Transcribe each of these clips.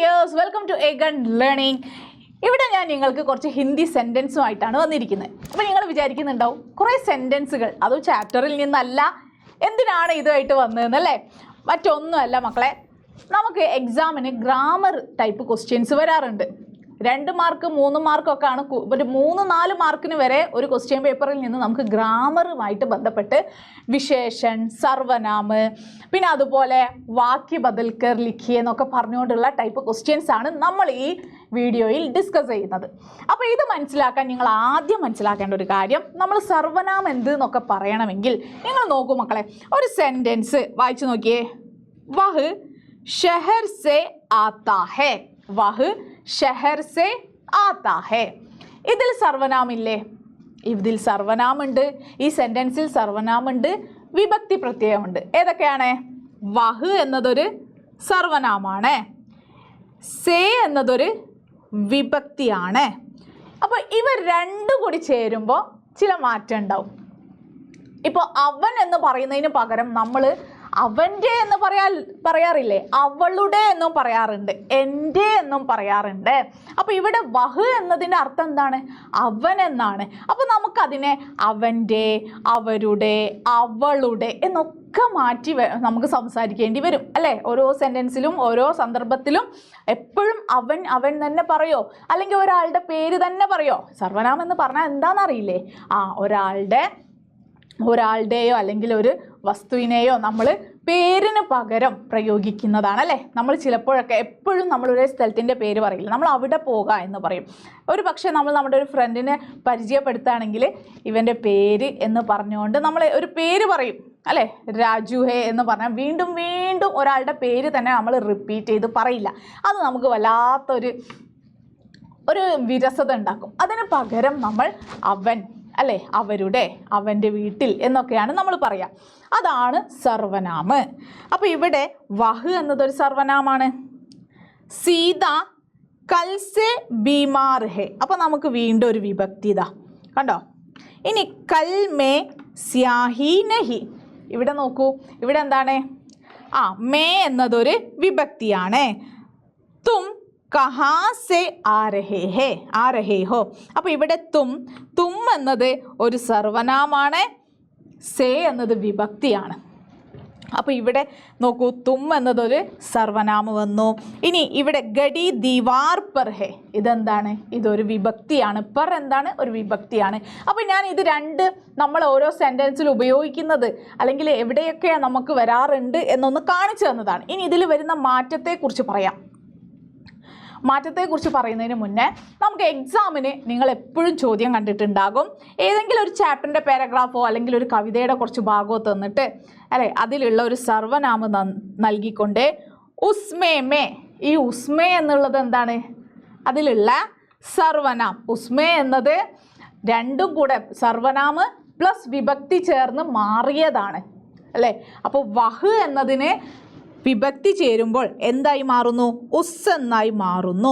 Dears, welcome to Egon learning. ഇവിടെ ഞാൻ നിങ്ങൾക്ക് കുറച്ച് ഹിന്ദി സെൻറ്റൻസുമായിട്ടാണ് വന്നിരിക്കുന്നത്. അപ്പോൾ നിങ്ങൾ വിചാരിക്കുന്നുണ്ടാവും കുറേ സെൻറ്റൻസുകൾ, അത് ചാപ്റ്ററിൽ നിന്നല്ല, എന്തിനാണ് ഇതുമായിട്ട് വന്നതെന്നല്ലേ? മറ്റൊന്നുമല്ല മക്കളെ, നമുക്ക് എക്സാമിന് ഗ്രാമർ ടൈപ്പ് ക്വസ്റ്റ്യൻസ് വരാറുണ്ട്. 2 മാർക്ക് 3 മാർക്കൊക്കെ ആണ്. ഒരു 3-4 മാർക്കിന് വരെ ഒരു ക്വസ്റ്റ്യൻ പേപ്പറിൽ നിന്ന് നമുക്ക് ഗ്രാമറുമായിട്ട് ബന്ധപ്പെട്ട് വിശേഷൻ, സർവനാമ്, പിന്നെ അതുപോലെ വാക്യ ബദൽക്കർ ലിഖിയ എന്നൊക്കെ പറഞ്ഞുകൊണ്ടുള്ള ടൈപ്പ് ക്വസ്റ്റ്യൻസ് ആണ് നമ്മൾ ഈ വീഡിയോയിൽ ഡിസ്കസ് ചെയ്യുന്നത്. അപ്പോൾ ഇത് മനസ്സിലാക്കാൻ നിങ്ങൾ ആദ്യം മനസ്സിലാക്കേണ്ട ഒരു കാര്യം, നമ്മൾ സർവനാമം എന്ത് എന്നൊക്കെ പറയണമെങ്കിൽ നിങ്ങൾ നോക്കൂ മക്കളെ, ഒരു സെൻറ്റൻസ് വായിച്ചു നോക്കിയേ. വഹ് ഷഹർ സെ ആതാ ഹെ. വഹ് ഷഹർ സെ ആതാ ഹെ. ഇതിൽ സർവനാമില്ലേ? ഇതിൽ സർവനാമുണ്ട്, ഈ സെൻറ്റൻസിൽ സർവനാമുണ്ട്, വിഭക്തി പ്രത്യയമുണ്ട്. ഏതൊക്കെയാണ്? വഹ് എന്നതൊരു സർവനാമാണ്, സേ എന്നതൊരു വിഭക്തിയാണ്. അപ്പോൾ ഇവ രണ്ടും കൂടി ചേരുമ്പോൾ ചില മാറ്റം ഉണ്ടാവും. ഇപ്പോൾ അവൻ എന്ന് പറയുന്നതിന് പകരം നമ്മൾ അവൻ്റെ എന്ന് പറയാറില്ലേ, അവളുടെ എന്നും പറയാറുണ്ട്, എൻ്റെ എന്നും പറയാറുണ്ട്. അപ്പോൾ ഇവിടെ വഹ് എന്നതിൻ്റെ അർത്ഥം എന്താണ്? അവൻ എന്നാണ്. അപ്പോൾ നമുക്കതിനെ അവൻ്റെ, അവരുടെ, അവളുടെ എന്നൊക്കെ മാറ്റി നമുക്ക് സംസാരിക്കേണ്ടി വരും അല്ലേ? ഓരോ സെൻറ്റൻസിലും ഓരോ സന്ദർഭത്തിലും എപ്പോഴും അവൻ അവൻ തന്നെ പറയോ, അല്ലെങ്കിൽ ഒരാളുടെ പേര് തന്നെ പറയോ? സർവനാമം എന്ന് പറഞ്ഞാൽ എന്താണെന്നറിയില്ലേ? ഒരാളുടെയോ അല്ലെങ്കിൽ ഒരു വസ്തുവിനെയോ നമ്മൾ പേരിന് പകരം പ്രയോഗിക്കുന്നതാണ് അല്ലേ? നമ്മൾ ചിലപ്പോഴൊക്കെ എപ്പോഴും നമ്മളൊരു സ്ഥലത്തിൻ്റെ പേര് പറയില്ല, നമ്മൾ അവിടെ പോകുക എന്ന് പറയും. ഒരു പക്ഷേ നമ്മൾ നമ്മുടെ ഒരു ഫ്രണ്ടിനെ പരിചയപ്പെടുത്തുകയാണെങ്കിൽ ഇവൻ്റെ പേര് എന്ന് പറഞ്ഞുകൊണ്ട് നമ്മൾ ഒരു പേര് പറയും അല്ലേ? രാജു ഹേ എന്ന് പറഞ്ഞാൽ വീണ്ടും വീണ്ടും ഒരാളുടെ പേര് തന്നെ നമ്മൾ റിപ്പീറ്റ് ചെയ്ത് പറയില്ല. അത് നമുക്ക് വല്ലാത്തൊരു വിരസത ഉണ്ടാക്കും. അതിന് പകരം നമ്മൾ അവൻ അല്ലേ, അവരുടെ, അവൻ്റെ വീട്ടിൽ എന്നൊക്കെയാണ് നമ്മൾ പറയുക. അതാണ് സർവനാമ്. അപ്പോൾ ഇവിടെ വഹ് എന്നതൊരു സർവനാമാണ്. സീത കൽ സെ ബീമാർ ഹെ. അപ്പോൾ നമുക്ക് വീണ്ടും ഒരു വിഭക്തി ഇതാ കണ്ടോ. ഇനി കൽ മേ സ്യാഹി നഹി. ഇവിടെ നോക്കൂ, ഇവിടെ എന്താണ്? മേ എന്നതൊരു വിഭക്തിയാണ്. തും കഹാ സെ ആ രഹേ ഹോ. അപ്പോൾ ഇവിടെ തും എന്നത് ഒരു സർവനാമാണ്, സേ എന്നത് വിഭക്തിയാണ്. അപ്പോൾ ഇവിടെ നോക്കൂ, തും എന്നതൊരു സർവനാമം വന്നു. ഇനി ഇവിടെ ഗഡി ദീവാർ പർ ഹെ. ഇതെന്താണ്? ഇതൊരു വിഭക്തിയാണ്. പർ എന്താണ്? ഒരു വിഭക്തിയാണ്. അപ്പോൾ ഞാൻ ഇത് രണ്ട് നമ്മൾ ഓരോ സെൻറ്റൻസിൽ ഉപയോഗിക്കുന്നത് അല്ലെങ്കിൽ എവിടെയൊക്കെയാണ് നമുക്ക് വരാറുണ്ട് എന്നൊന്ന് കാണിച്ചു തന്നതാണ്. ഇനി ഇതിൽ വരുന്ന മാറ്റത്തെക്കുറിച്ച് പറയാം. മാറ്റത്തെക്കുറിച്ച് പറയുന്നതിന് മുന്നേ നമുക്ക് എക്സാമിന് നിങ്ങൾ എപ്പോഴും ചോദ്യം കണ്ടിട്ടുണ്ടാകും, ഏതെങ്കിലും ഒരു ചാപ്റ്ററിൻ്റെ പാരഗ്രാഫോ അല്ലെങ്കിൽ ഒരു കവിതയുടെ കുറച്ച് ഭാഗമോ തന്നിട്ട് അല്ലേ, അതിലുള്ള ഒരു സർവനാമം നൽകിക്കൊണ്ട് ഉസ്മേ മേ. ഈ ഉസ്മേ എന്നുള്ളത് എന്താണ്? അതിലുള്ള സർവനാം. ഉസ്മേ എന്നത് രണ്ടും കൂടെ സർവനാമ് പ്ലസ് വിഭക്തി ചേർന്ന് മാറിയതാണ് അല്ലേ? അപ്പോൾ വഹ് എന്നതിന് വിഭക്തി ചേരുമ്പോൾ എന്തായി മാറുന്നു? ഉസ് എന്നായി മാറുന്നു.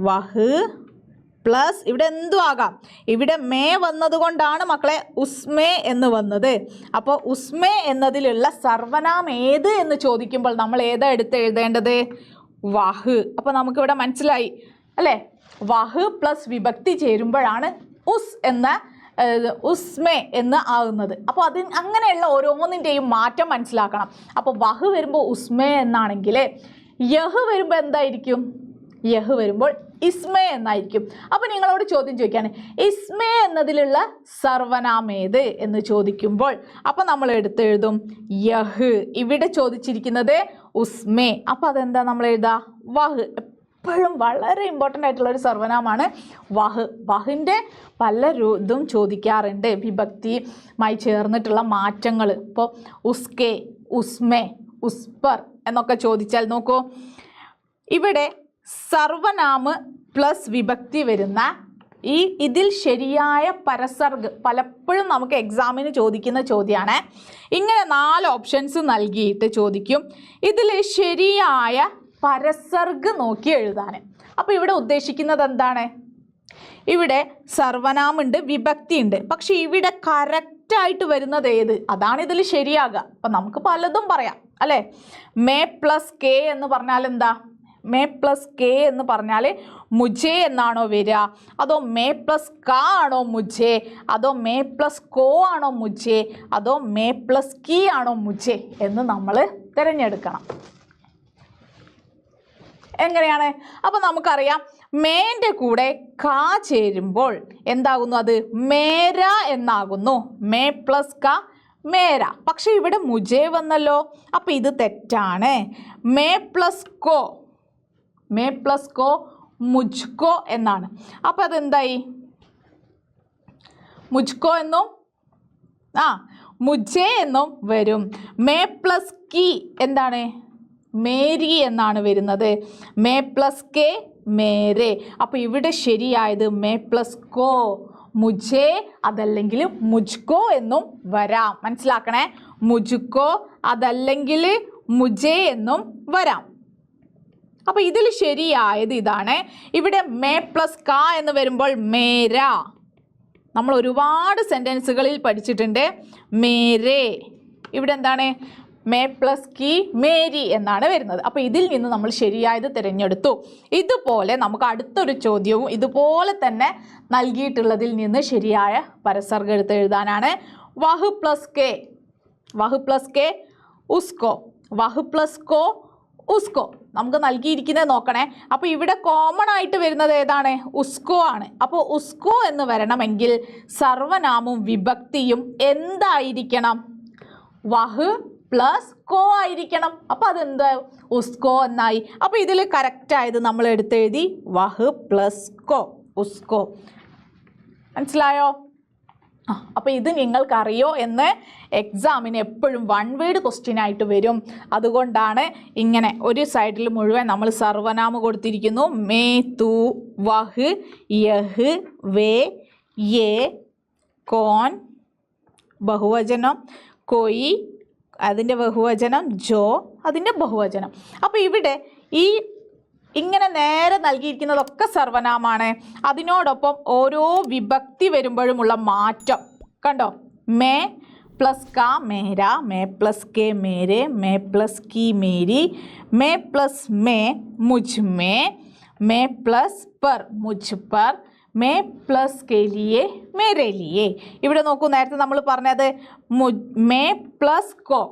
വഹ് പ്ലസ് ഇവിടെ എന്തും ആകാം. ഇവിടെ മേ വന്നത് കൊണ്ടാണ് മക്കളെ ഉസ്മേ എന്ന് വന്നത്. അപ്പോൾ ഉസ്മേ എന്നതിലുള്ള സർവനാം ഏത് എന്ന് ചോദിക്കുമ്പോൾ നമ്മൾ ഏതാ എടുത്ത് എഴുതേണ്ടത്? വഹ്. അപ്പോൾ നമുക്കിവിടെ മനസ്സിലായി അല്ലേ? വഹ് പ്ലസ് വിഭക്തി ചേരുമ്പോഴാണ് ഉസ് എന്ന ഉസ്മേ എന്ന് ആകുന്നത്. അപ്പോൾ അങ്ങനെയുള്ള ഓരോന്നിൻ്റെയും മാറ്റം മനസ്സിലാക്കണം. അപ്പോൾ വഹ് വരുമ്പോൾ ഉസ്മേ എന്നാണെങ്കിൽ യഹ് വരുമ്പോൾ എന്തായിരിക്കും? യഹ് വരുമ്പോൾ ഇസ്മേ എന്നായിരിക്കും. അപ്പോൾ നിങ്ങളോട് ചോദ്യം ചോദിക്കുകയാണ്, ഇസ്മേ എന്നതിലുള്ള സർവനാം ഏത് എന്ന് ചോദിക്കുമ്പോൾ അപ്പോൾ നമ്മൾ എടുത്തെഴുതും യഹ്. ഇവിടെ ചോദിച്ചിരിക്കുന്നത് ഉസ്മേ, അപ്പോൾ അതെന്താ നമ്മൾ എഴുതുക? വഹ്. എപ്പോഴും വളരെ ഇമ്പോർട്ടൻ്റ് ആയിട്ടുള്ള ഒരു സർവനാമാണ് വഹ്. വഹിൻ്റെ പല ഇതും ചോദിക്കാറുണ്ട്, വിഭക്തിയുമായി ചേർന്നിട്ടുള്ള മാറ്റങ്ങൾ. ഇപ്പോൾ ഉസ്കെ, ഉസ്മേ, ഉസ്പർ എന്നൊക്കെ ചോദിച്ചാൽ നോക്കൂ, ഇവിടെ സർവനാമ് പ്ലസ് വിഭക്തി വരുന്ന ഇതിൽ ശരിയായ പരസർഗ് പലപ്പോഴും നമുക്ക് എക്സാമിന് ചോദിക്കുന്ന ചോദ്യമാണ്. ഇങ്ങനെ 4 ഓപ്ഷൻസ് നൽകിയിട്ട് ചോദിക്കും, ഇതിൽ ശരിയായ പരസർഗ് നോക്കി എഴുതാൻ. അപ്പോൾ ഇവിടെ ഉദ്ദേശിക്കുന്നത് എന്താണ്? ഇവിടെ സർവനാമുണ്ട്, വിഭക്തി ഉണ്ട്, പക്ഷെ ഇവിടെ കറക്റ്റ് കറക്റ്റായിട്ട് വരുന്നത് ഏത്, അതാണ് ഇതിൽ ശരിയാകുക. അപ്പം നമുക്ക് പലതും പറയാം അല്ലേ. മേ പ്ലസ് കെ എന്ന് പറഞ്ഞാൽ എന്താ? മേ പ്ലസ് കെ എന്ന് പറഞ്ഞാൽ മുജേ എന്നാണോ വരിക, അതോ മേ പ്ലസ് കാ ആണോ മുജേ, അതോ മേ പ്ലസ് കോ ആണോ മുജേ, അതോ മേ പ്ലസ് കീ ആണോ മുജേ എന്ന് നമ്മൾ തിരഞ്ഞെടുക്കണം. എങ്ങനെയാണ്? അപ്പം നമുക്കറിയാം മേൻ്റെ കൂടെ കാ ചേരുമ്പോൾ എന്താകുന്നു? അത് മേര എന്നാകുന്നു. മേ പ്ലസ് കാ മേര. പക്ഷെ ഇവിടെ മുജേ വന്നല്ലോ, അപ്പം ഇത് തെറ്റാണ്. മേ പ്ലസ് കോ, മേ പ്ലസ് കോ മുജ്കോ എന്നാണ്. അപ്പം അതെന്തായി? മുജ്കോ എന്നും മുജേ എന്നും വരും. മേ പ്ലസ് കീ എന്താണ്? മേരി എന്നാണ് വരുന്നത്. മേ പ്ലസ് കെ മേരെ. അപ്പോൾ ഇവിടെ ശരിയായത് മേ പ്ലസ് കോ മുജേ, അതല്ലെങ്കിൽ മുജ്കോ എന്നും വരാം. മനസ്സിലാക്കണേ, മുജ്കോ അതല്ലെങ്കിൽ മുജേ എന്നും വരാം. അപ്പോൾ ഇതിൽ ശരിയായത് ഇതാണ്. ഇവിടെ മേ പ്ലസ് കാ എന്ന് വരുമ്പോൾ മേര. നമ്മൾ ഒരുപാട് സെൻറ്റൻസുകളിൽ പഠിച്ചിട്ടുണ്ട് മേരെ. ഇവിടെ എന്താണ്? മേ പ്ലസ് കീ മേരി എന്നാണ് വരുന്നത്. അപ്പോൾ ഇതിൽ നിന്ന് നമ്മൾ ശരിയായത് തിരഞ്ഞെടുത്തു. ഇതുപോലെ നമുക്ക് അടുത്തൊരു ചോദ്യവും ഇതുപോലെ തന്നെ നൽകിയിട്ടുള്ളതിൽ നിന്ന് ശരിയായ പരസർഗം എടുത്ത് എഴുതാനാണ്. വഹ് പ്ലസ് കെ, വഹ് പ്ലസ് കെ ഉസ്കോ, വഹ് പ്ലസ് കോ ഉസ്കോ. നമുക്ക് നൽകിയിരിക്കുന്നത് നോക്കണേ. അപ്പോൾ ഇവിടെ കോമൺ ആയിട്ട് വരുന്നത് ഏതാണ്? ഉസ്കോ ആണ്. അപ്പോൾ ഉസ്കോ എന്ന് വരണമെങ്കിൽ സർവനാമവും വിഭക്തിയും എന്തായിരിക്കണം? വഹ് പ്ലസ് കോ ആയിരിക്കണം. അപ്പോൾ അതെന്താ? ഉസ്കോ എന്നായി. അപ്പോൾ ഇതിൽ കറക്റ്റായത് നമ്മൾ എടുത്തെഴുതി വഹ് പ്ലസ് കോ, ഉസ്കോ. മനസ്സിലായോ? അപ്പോൾ ഇത് നിങ്ങൾക്കറിയോ എന്ന് എക്സാമിന് എപ്പോഴും വൺ വേർഡ് ക്വസ്റ്റ്യൻ ആയിട്ട് വരും. അതുകൊണ്ടാണ് ഇങ്ങനെ ഒരു സൈഡിൽ മുഴുവൻ നമ്മൾ സർവനാമം കൊടുത്തിരിക്കുന്നു. മേ, തു, വഹ്, യഹ്, വേ, യേ, കോൻ ബഹുവചനം, കൊയ് അതിൻ്റെ ബഹുവചനം, ജോ അതിൻ്റെ ബഹുവചനം. അപ്പോൾ ഇവിടെ ഈ ഇങ്ങനെ നേരെ നൽകിയിരിക്കുന്നതൊക്കെ സർവനാമാണ്. അതിനോടൊപ്പം ഓരോ വിഭക്തി വരുമ്പോഴുമുള്ള മാറ്റം കണ്ടോ? മേ प्लस का मेरा, मैं प्लस के मेरे, मैं प्लस की मेरी, मैं प्लस में मुझ में, मैं प्लस पर मुझ पर, मैं प्लस के लिए मेरे लिए. ഇവിടെ നോക്കൂ, നേരത്തെ നമ്മൾ പറഞ്ഞത് മേ പ്ലസ് കോ,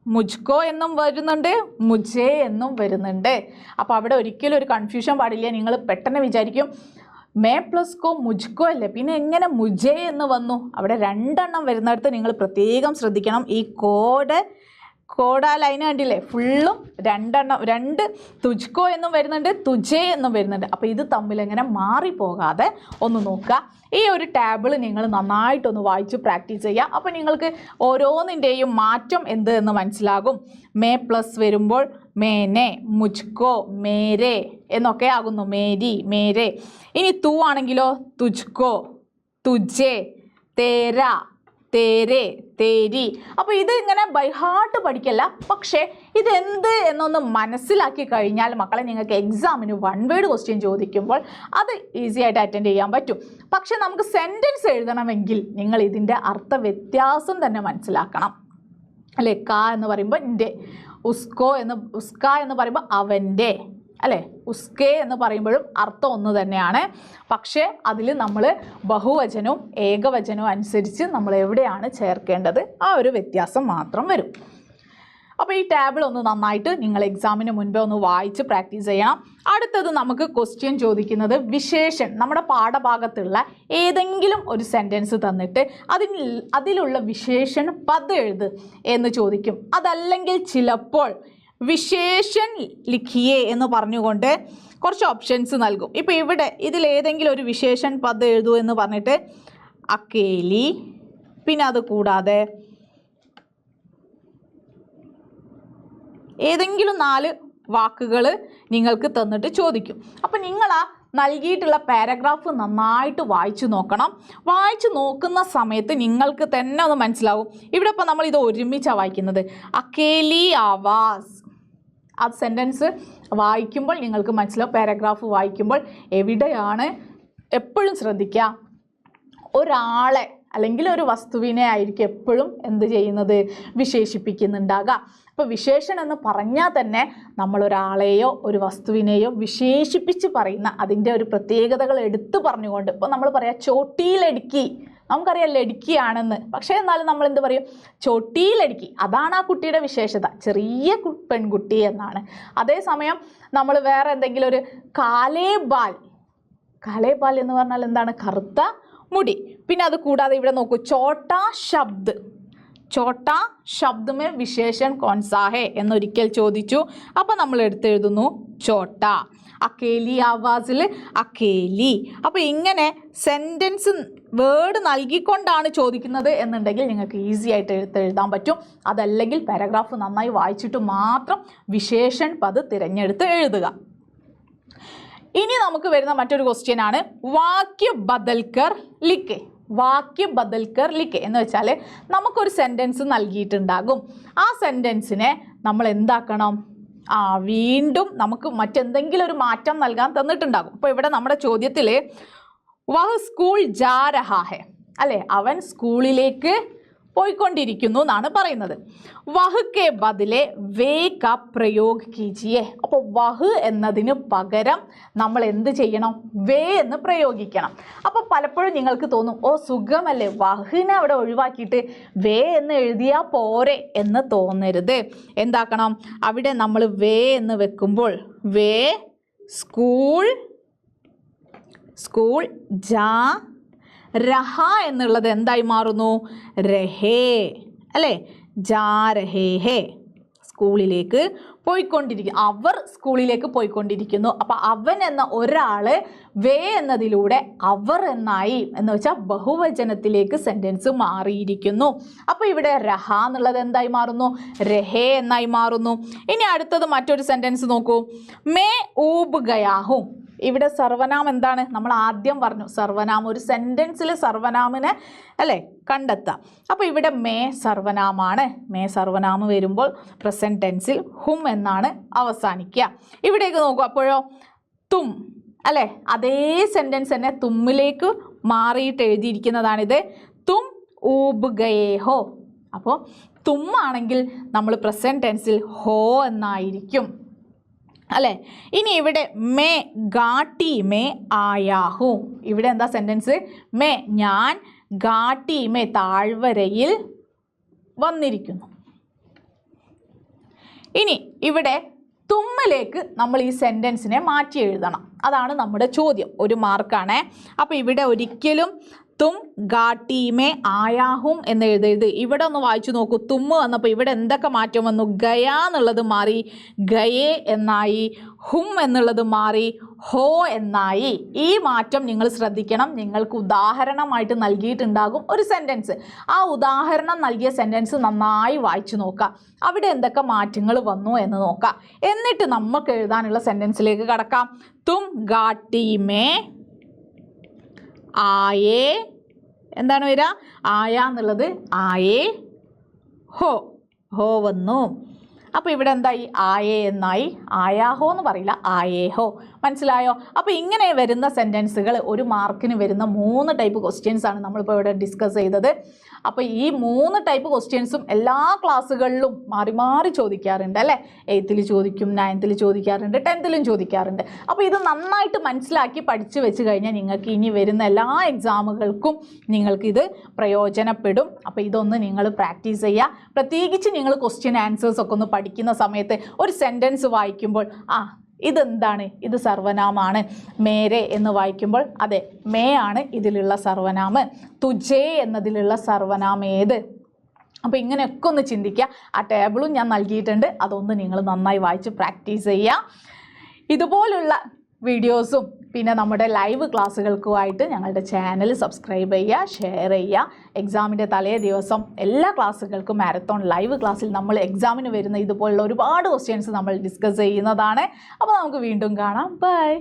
മുജ്കോ എന്നും വരുന്നുണ്ട്, മുജേ എന്നും വരുന്നുണ്ട്. അപ്പോൾ അവിടെ ഒരിക്കലും ഒരു കൺഫ്യൂഷൻ പാടില്ല. നിങ്ങൾ പെട്ടെന്ന് വിചാരിക്കും മേ പ്ലസ് കോ മുജ്കോ അല്ലേ, പിന്നെ എങ്ങനെ മുജേ എന്ന് വന്നു? അവിടെ രണ്ടെണ്ണം വരുന്നിടത്ത് നിങ്ങൾ പ്രത്യേകം ശ്രദ്ധിക്കണം. ഈ കോഡ് ആ ലൈൻ കണ്ടില്ലേ, ഫുള്ളും രണ്ടെണ്ണം, രണ്ട് തുജ്കോ എന്നും വരുന്നുണ്ട്, തുജേ എന്നും വരുന്നുണ്ട്. അപ്പോൾ ഇത് തമ്മിൽ എങ്ങനെ മാറിപ്പോകാതെ ഒന്ന് നോക്കുക. ഈ ഒരു ടേബിൾ നിങ്ങൾ നന്നായിട്ടൊന്ന് വായിച്ച് പ്രാക്ടീസ് ചെയ്യുക. അപ്പോൾ നിങ്ങൾക്ക് ഓരോന്നിൻ്റെയും മാറ്റം എന്ത് എന്ന് മനസ്സിലാകും. മേ പ്ലസ് വരുമ്പോൾ മേനെ, മുജ്കോ, മേരെ എന്നൊക്കെ ആകുന്നു. മേരി, മേരെ. ഇനി തു ആണെങ്കിലോ തുജ്കോ, തുജേ, തേര, തേരെ, തേരി. അപ്പോൾ ഇത് ഇങ്ങനെ ബൈ ഹാർട്ട് പഠിക്കല്ല, പക്ഷേ ഇതെന്ത് എന്നൊന്ന് മനസ്സിലാക്കി കഴിഞ്ഞാൽ മക്കളെ നിങ്ങൾക്ക് എക്സാമിന് വൺ വേർഡ് ക്വസ്റ്റ്യൻ ചോദിക്കുമ്പോൾ അത് ഈസി ആയിട്ട് അറ്റൻഡ് ചെയ്യാൻ പറ്റും. പക്ഷെ നമുക്ക് സെൻറ്റൻസ് എഴുതണമെങ്കിൽ നിങ്ങൾ ഇതിൻ്റെ അർത്ഥ വ്യത്യാസം തന്നെ മനസ്സിലാക്കണം അല്ലേ. കാ എന്ന് പറയുമ്പോൾ എൻ്റെ, ഉസ്കോ എന്ന്, ഉസ്ക എന്ന് പറയുമ്പോൾ അവൻ്റെ അല്ലേ, ഉസ്കെ എന്ന് പറയുമ്പോഴും അർത്ഥം ഒന്ന് തന്നെയാണ്. പക്ഷേ അതിൽ നമ്മൾ ബഹുവചനവും ഏകവചനവും അനുസരിച്ച് നമ്മൾ എവിടെയാണ് ചേർക്കേണ്ടത് ആ ഒരു വ്യത്യാസം മാത്രം വരും. അപ്പോൾ ഈ ടേബിൾ ഒന്ന് നന്നായിട്ട് നിങ്ങൾ എക്സാമിന് മുൻപേ ഒന്ന് വായിച്ച് പ്രാക്ടീസ് ചെയ്യണം. അടുത്തത് നമുക്ക് ക്വസ്റ്റ്യൻ ചോദിക്കുന്നത് വിശേഷൻ, നമ്മുടെ പാഠഭാഗത്തുള്ള ഏതെങ്കിലും ഒരു സെൻറ്റൻസ് തന്നിട്ട് അതിലുള്ള വിശേഷൺ പദം എഴുത് എന്ന് ചോദിക്കും. അതല്ലെങ്കിൽ ചിലപ്പോൾ വിശേഷൻ ലിഖിയേ എന്ന് പറഞ്ഞുകൊണ്ട് കുറച്ച് ഓപ്ഷൻസ് നൽകും. ഇപ്പോൾ ഇവിടെ ഇതിലേതെങ്കിലും ഒരു വിശേഷൻ പദം എഴുതൂ എന്ന് പറഞ്ഞിട്ട് അക്കേലി, പിന്നെ അത് കൂടാതെ ഏതെങ്കിലും 4 വാക്കുകൾ നിങ്ങൾക്ക് തന്നിട്ട് ചോദിക്കും. അപ്പോൾ നിങ്ങൾ ആ നൽകിയിട്ടുള്ള പാരഗ്രാഫ് നന്നായിട്ട് വായിച്ചു നോക്കണം. വായിച്ചു നോക്കുന്ന സമയത്ത് നിങ്ങൾക്ക് തന്നെ ഒന്ന് മനസ്സിലാവും. ഇവിടെ ഇപ്പോൾ നമ്മൾ ഇത് ഒരുമിച്ചാണ് വായിക്കുന്നത്. അക്കേലി ആവാസ്, ആ സെൻറ്റൻസ് വായിക്കുമ്പോൾ നിങ്ങൾക്ക് മനസ്സിലാവും. പാരഗ്രാഫ് വായിക്കുമ്പോൾ എവിടെയാണ് എപ്പോഴും ശ്രദ്ധിക്കുക, ഒരാളെ അല്ലെങ്കിൽ ഒരു വസ്തുവിനെ ആയിരിക്കും എപ്പോഴും എന്ത് ചെയ്യുന്നത്, വിശേഷിപ്പിക്കുന്നുണ്ടാകുക. അപ്പോൾ വിശേഷണം എന്ന് പറഞ്ഞാൽ തന്നെ നമ്മളൊരാളെയോ ഒരു വസ്തുവിനെയോ വിശേഷിപ്പിച്ച് പറയുന്ന അതിൻ്റെ ഒരു പ്രത്യേകതകൾ എടുത്തു പറഞ്ഞുകൊണ്ട്, ഇപ്പോൾ നമ്മൾ പറയാം ചോട്ടിയിലടുക്കി, നമുക്കറിയാം ലടുക്കിയാണെന്ന്, പക്ഷേ എന്നാലും നമ്മൾ എന്ത് പറയും, ചോട്ടിയിലടുക്കി, അതാണ് ആ കുട്ടിയുടെ വിശേഷത, ചെറിയ പെൺകുട്ടി എന്നാണ്. അതേസമയം നമ്മൾ വേറെ എന്തെങ്കിലും ഒരു കാലേബാൽ, കാലേബാൽ എന്ന് പറഞ്ഞാൽ എന്താണ്, കറുത്ത മുടി. പിന്നെ അത് കൂടാതെ ഇവിടെ നോക്കൂ, ചോട്ടാ ശബ്ദ്, ചോട്ടാ ശബ്ദ് മേ വിശേഷൺ കോൺസാ ഹെ എന്നൊരിക്കൽ ചോദിച്ചു. അപ്പം നമ്മൾ എടുത്തെഴുതുന്നു ചോട്ട. അക്കേലി ആവാസിൽ അക്കേലി. അപ്പോൾ ഇങ്ങനെ സെൻറ്റൻസ് വേർഡ് നൽകിക്കൊണ്ടാണ് ചോദിക്കുന്നത് എന്നുണ്ടെങ്കിൽ നിങ്ങൾക്ക് ഈസി ആയിട്ട് എഴുതാൻ പറ്റും. അതല്ലെങ്കിൽ പാരഗ്രാഫ് നന്നായി വായിച്ചിട്ട് മാത്രം വിശേഷൺ പദ് തിരഞ്ഞെടുത്ത് എഴുതുക. ഇനി നമുക്ക് വരുന്ന മറ്റൊരു ക്വസ്റ്റ്യൻ ആണ് വാക്യ ബദൽക്കർ ലിഖെ. വാക്യ ബദൽക്കർ ലിഖെ എന്ന് വെച്ചാൽ നമുക്കൊരു സെൻറ്റൻസ് നൽകിയിട്ടുണ്ടാകും. ആ സെൻറ്റൻസിനെ നമ്മൾ എന്താക്കണം, വീണ്ടും നമുക്ക് മറ്റെന്തെങ്കിലും ഒരു മാറ്റം നൽകാൻ തന്നിട്ടുണ്ടാകും. ഇപ്പോൾ ഇവിടെ നമ്മുടെ ചോദ്യത്തിൽ വഹ് സ്കൂൾ ജാ രഹാ ഹെ അല്ലേ, അവൻ സ്കൂളിലേക്ക് പോയിക്കൊണ്ടിരിക്കുന്നു എന്നാണ് പറയുന്നത്. വഹ് കെ ബദലെ വേ ക പ്രയോഗ് കീജിയെ. അപ്പോൾ വഹ് എന്നതിന് പകരം നമ്മൾ എന്ത് ചെയ്യണം, വേ എന്ന് പ്രയോഗിക്കണം. അപ്പോൾ പലപ്പോഴും നിങ്ങൾക്ക് തോന്നും, ഓ സുഖമല്ലേ, വഹിനെ അവിടെ ഒഴിവാക്കിയിട്ട് വേ എന്ന് എഴുതിയാൽ പോരെ എന്ന് തോന്നരുത്. എന്താക്കണം, അവിടെ നമ്മൾ വേ എന്ന് വെക്കുമ്പോൾ വേ സ്കൂൾ, സ്കൂൾ ജാ രഹ എന്നുള്ളത് എന്തായി മാറുന്നു, രഹേ അല്ലേ, ജാ രഹേ ഹേ, സ്കൂളിലേക്ക് പോയിക്കൊണ്ടിരിക്കുന്നു, അവർ സ്കൂളിലേക്ക് പോയിക്കൊണ്ടിരിക്കുന്നു. അപ്പം അവൻ എന്ന ഒരാൾ വേ എന്നതിലൂടെ അവർ എന്നായി, എന്ന് വെച്ചാൽ ബഹുവചനത്തിലേക്ക് സെൻറ്റൻസ് മാറിയിരിക്കുന്നു. അപ്പോൾ ഇവിടെ രഹ എന്നുള്ളത് എന്തായി മാറുന്നു, രഹേ എന്നായി മാറുന്നു. ഇനി അടുത്തത് മറ്റൊരു സെൻറ്റൻസ് നോക്കൂ, മേ ഊബ് ഗയാഹും. ഇവിടെ സർവനാം എന്താണ്, നമ്മൾ ആദ്യം പറഞ്ഞു സർവനാം, ഒരു സെൻറ്റൻസിൽ സർവനാമിനെ അല്ലേ കണ്ടെത്താം. അപ്പോൾ ഇവിടെ മേ സർവനാമാണ്. മേ സർവനാമ് വരുമ്പോൾ പ്രസൻറ്റ് ടെൻസിൽ ഹും എന്നാണ് അവസാനിക്കുക. ഇവിടേക്ക് നോക്കൂ, അപ്പോഴോ തും അല്ലേ, അതേ സെൻറ്റൻസ് തന്നെ തുമ്മിലേക്ക് മാറിയിട്ട് എഴുതിയിരിക്കുന്നതാണിത്. തും ഊബ് ഗയേ ഹോ. അപ്പോൾ തുമ്മാണെങ്കിൽ നമ്മൾ പ്രസൻറ്റ് ടെൻസിൽ ഹോ എന്നായിരിക്കും അല്ലേ. ഇനി ഇവിടെ മേ ഗാട്ടി മേ ആയാഹു. ഇവിടെ എന്താ സെൻറ്റൻസ്, മേ ഞാൻ, ഗാട്ടി മേ താഴ്വരയിൽ വന്നിരിക്കുന്നു. ഇനി ഇവിടെ തുമ്മിലേക്ക് നമ്മൾ ഈ സെൻറ്റൻസിനെ മാറ്റി എഴുതണം. അതാണ് നമ്മുടെ ചോദ്യം, ഒരു മാർക്കാണ്. അപ്പോൾ ഇവിടെ ഒരിക്കലും തും ഗാട്ടി മേ ആയാഹും എന്ന് എഴുതരുത്. ഇവിടെ ഒന്ന് വായിച്ചു നോക്കൂ, തുമ്മ് വന്നപ്പോൾ ഇവിടെ എന്തൊക്കെ മാറ്റം വന്നു, ഗയ എന്നുള്ളത് മാറി ഗയേ എന്നായി, ഹും എന്നുള്ളത് മാറി ഹോ എന്നായി. ഈ മാറ്റം നിങ്ങൾ ശ്രദ്ധിക്കണം. നിങ്ങൾക്ക് ഉദാഹരണമായിട്ട് നൽകിയിട്ടുണ്ടാകും ഒരു സെൻറ്റൻസ്, ആ ഉദാഹരണം നൽകിയ സെൻറ്റൻസ് നന്നായി വായിച്ചു നോക്കുക, അവിടെ എന്തൊക്കെ മാറ്റങ്ങൾ വന്നു എന്ന് നോക്കുക. എന്നിട്ട് നമുക്ക് എഴുതാനുള്ള സെൻറ്റൻസിലേക്ക് കടക്കാം. തും ഗാട്ടി മേ ആയേ, എന്താണ് വരിക, ആയ എന്നുള്ളത് ആയേ ഹോ, ഹോ വന്നു. അപ്പോൾ ഇവിടെ എന്തായി, ആയേ എന്നായി, ആയാഹോ എന്ന് പറയില്ല, ആയേ ഹോ. മനസ്സിലായോ? അപ്പോൾ ഇങ്ങനെ വരുന്ന സെൻറ്റൻസുകൾ ഒരു മാർക്കിന് വരുന്ന 3 ടൈപ്പ് ക്വസ്റ്റ്യൻസ് ആണ് നമ്മളിപ്പോൾ ഇവിടെ ഡിസ്കസ് ചെയ്തത്. അപ്പോൾ ഈ 3 ടൈപ്പ് ക്വസ്റ്റ്യൻസും എല്ലാ ക്ലാസ്സുകളിലും മാറി മാറി ചോദിക്കാറുണ്ട് അല്ലേ. 8th ചോദിക്കും, 9th ചോദിക്കാറുണ്ട്, 10th ചോദിക്കാറുണ്ട്. അപ്പോൾ ഇത് നന്നായിട്ട് മനസ്സിലാക്കി പഠിച്ചു വെച്ച് കഴിഞ്ഞാൽ നിങ്ങൾക്ക് ഇനി വരുന്ന എല്ലാ എക്സാമുകൾക്കും നിങ്ങൾക്കിത് പ്രയോജനപ്പെടും. അപ്പോൾ ഇതൊന്ന് നിങ്ങൾ പ്രാക്ടീസ് ചെയ്യുക. പ്രത്യേകിച്ച് നിങ്ങൾ ക്വസ്റ്റ്യൻ ആൻസേഴ്സ് ഒക്കെ ഒന്ന് പഠിക്കുന്ന സമയത്ത് ഒരു സെൻറ്റൻസ് വായിക്കുമ്പോൾ ഇതെന്താണ്, ഇത് സർവനാമാണ്. മേരെ എന്ന് വായിക്കുമ്പോൾ അതെ മേ ആണ് ഇതിലുള്ള സർവനാമ്, തുജേ എന്നതിലുള്ള സർവനാം ഏത്. അപ്പോൾ ഇങ്ങനെയൊക്കെ ഒന്ന് ചിന്തിക്കുക. ആ ടേബിളും ഞാൻ നൽകിയിട്ടുണ്ട്, അതൊന്ന് നിങ്ങൾ നന്നായി വായിച്ച് പ്രാക്ടീസ് ചെയ്യുക. ഇതുപോലുള്ള വീഡിയോസും പിന്നെ നമ്മുടെ ലൈവ് ക്ലാസ്സുകൾക്കുമായിട്ട് ഞങ്ങളുടെ ചാനൽ സബ്സ്ക്രൈബ് ചെയ്യുക, ഷെയർ ചെയ്യുക. എക്സാമിൻ്റെ തലേ ദിവസം എല്ലാ ക്ലാസ്സുകൾക്കും മാരത്തോൺ ലൈവ് ക്ലാസ്സിൽ നമ്മൾ എക്സാമിന് വരുന്ന ഇതുപോലുള്ള ഒരുപാട് ക്വസ്റ്റ്യൻസ് നമ്മൾ ഡിസ്കസ് ചെയ്യുന്നതാണ്. അപ്പോൾ നമുക്ക് വീണ്ടും കാണാം. ബൈ.